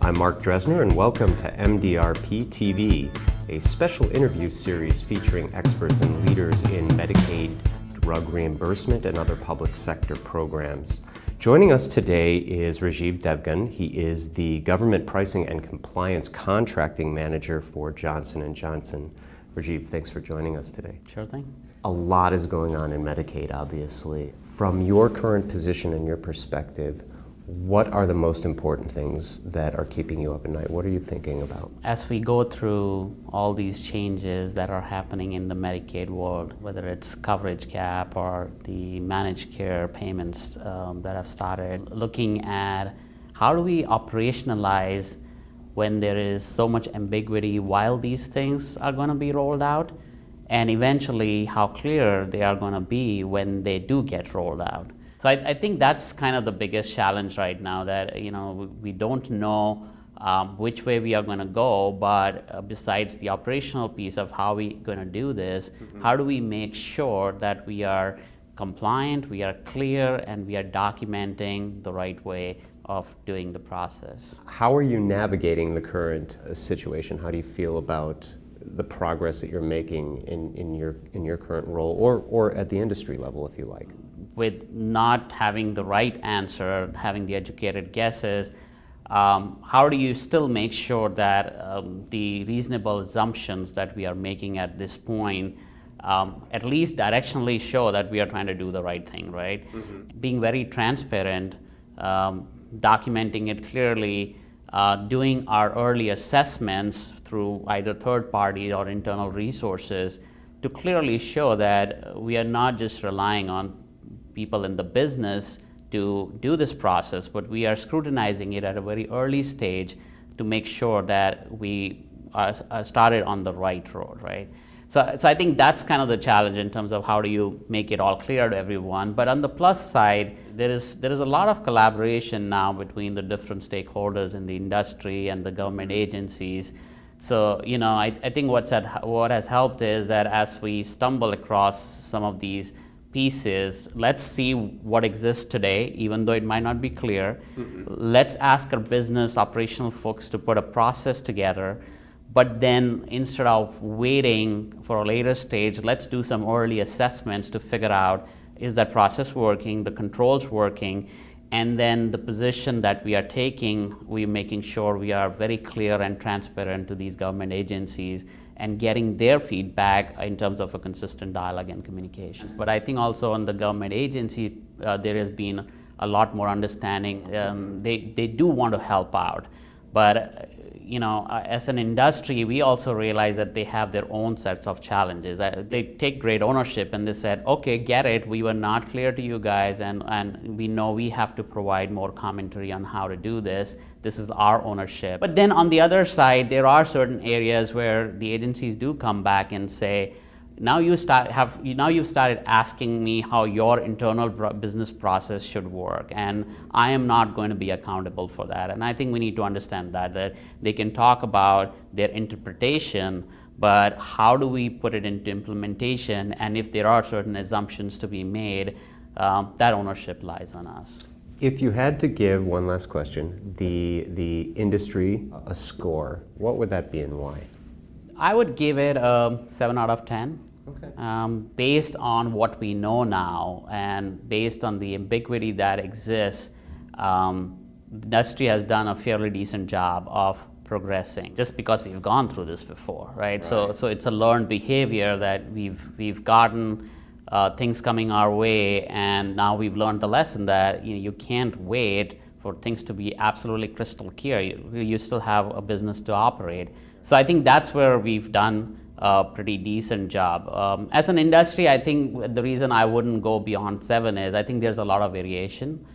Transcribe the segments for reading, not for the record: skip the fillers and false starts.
I'm Mark Dresner, and welcome to MDRP TV, a special interview series featuring experts and leaders in Medicaid drug reimbursement and other public sector programs. Joining us today is Rajeev Devgan. He is the Government Pricing and Compliance Contracting Manager for Johnson & Johnson. Rajeev, thanks for joining us today. Sure thing. A lot is going on in Medicaid, obviously. From your current position and your perspective, what are the most important things that are keeping you up at night? What are you thinking about? As we go through all these changes that are happening in the Medicaid world, whether it's coverage cap or the managed care payments that have started, looking at how do we operationalize when there is so much ambiguity while these things are going to be rolled out, and eventually how clear they are going to be when they do get rolled out. So I think that's kind of the biggest challenge right now, that we don't know which way we are going to go, but besides the operational piece of how we're going to do this, how do we make sure that we are compliant, we are clear, and we are documenting the right way of doing the process. How are you navigating the current situation? How do you feel about the progress that you're making in your current role, or at the industry level, if you like? With not having the right answer, having the educated guesses, how do you still make sure that the reasonable assumptions that we are making at this point at least directionally show that we are trying to do the right thing, right? Being very transparent, documenting it clearly, doing our early assessments through either third party or internal resources to clearly show that we are not just relying on people in the business to do this process, but we are scrutinizing it at a very early stage to make sure that we are started on the right road, right? So I think that's kind of the challenge in terms of how do you make it all clear to everyone. But on the plus side, there is a lot of collaboration now between the different stakeholders in the industry and the government agencies. So I think what has helped is that as we stumble across some of these pieces, let's see what exists today, even though it might not be clear. Let's ask our business operational folks to put a process together, but then instead of waiting for a later stage, let's do some early assessments to figure out, is that process working, the controls working, and then the position that we are taking, we're making sure we are very clear and transparent to these government agencies and getting their feedback in terms of a consistent dialogue and communication. But I think also on the government agency, there has been a lot more understanding. They do want to help out, but as an industry, we also realize that they have their own sets of challenges. They take great ownership, and they said, okay, get it, we were not clear to you guys, and we know we have to provide more commentary on how to do this. This is our ownership. But then on the other side, there are certain areas where the agencies do come back and say, now you've started asking me how your internal business process should work, and I am not going to be accountable for that. And I think we need to understand that they can talk about their interpretation, but how do we put it into implementation? And if there are certain assumptions to be made, that ownership lies on us. If you had to give, one last question, the industry a score, what would that be and why? I would give it a 7 out of 10. Okay. Based on what we know now and based on the ambiguity that exists, the industry has done a fairly decent job of progressing, just because we've gone through this before, right? So it's a learned behavior that we've gotten things coming our way, and now we've learned the lesson that you can't wait for things to be absolutely crystal clear. You still have a business to operate. So I think that's where we've done a pretty decent job. As an industry, I think the reason I wouldn't go beyond 7 is I think there's a lot of variation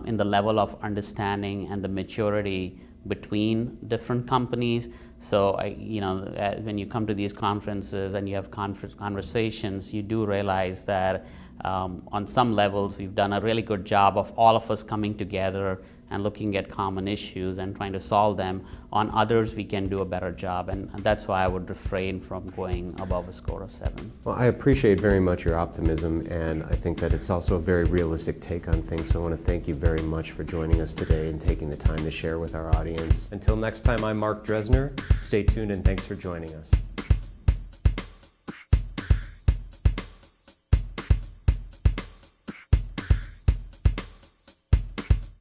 in the level of understanding and the maturity between different companies. So when you come to these conferences and you have conversations, you do realize that on some levels we've done a really good job of all of us coming together and looking at common issues and trying to solve them. On others, we can do a better job, and that's why I would refrain from going above a score of 7. Well, I appreciate very much your optimism, and I think that it's also a very realistic take on things, so I want to thank you very much for joining us today and taking the time to share with our audience. Until next time, I'm Mark Dresner. Stay tuned, and thanks for joining us.